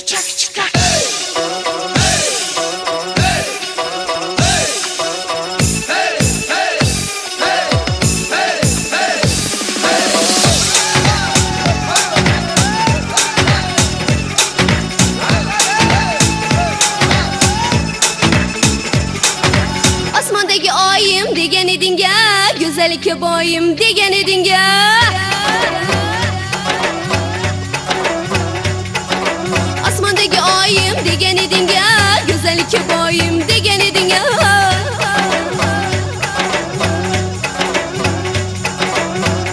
Osmondagi oyim degan edinga, go'zallikka boyim degan edinga. Osmondagi oyim degan edinga, go'zallikka boyim degan edinga.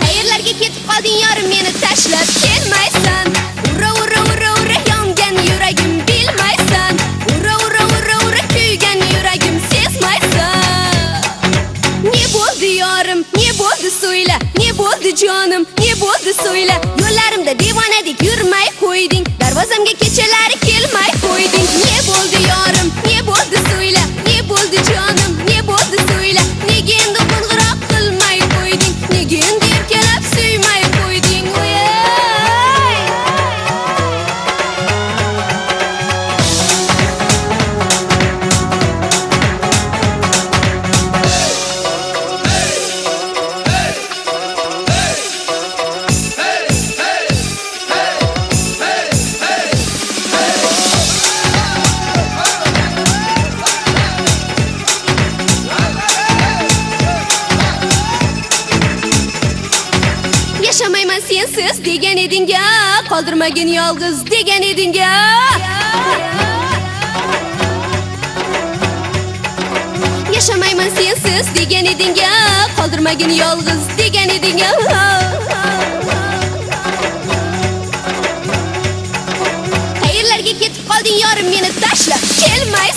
Qayerlarga ketib qolding yorim, meni tashlab kelmaysan. Ura ura ura ura yongan yuragim bilmaysan. Ura ura ura ura kuygan yuragim sezmaysan. Ne bo'ldi yorim, ne bo'ldi so'yla, ne bo'ldi jonim, ne bo'ldi so'yla. Yo'llarimda devonadek yurmay qo'yding, darvozamga kechalari kelmay qo'yding. Ne bo'ldi yorim, ne bo'ldi so'yla, ne bo'ldi jonim, ne bo'ldi so'yla. Nega endi qo'ng'iroq qilmay qo'yding, nega endi erkalab suymay qo'yding? Voy Yaşamayman sensiz degan edinga, qoldirmagin yolg'iz degan edinga. Yaşamayman sensiz degan edinga, qoldirmagin yolg'iz degan edinga. Qayerlarga ketib qolding yorim, meni tashlab kelmaysan.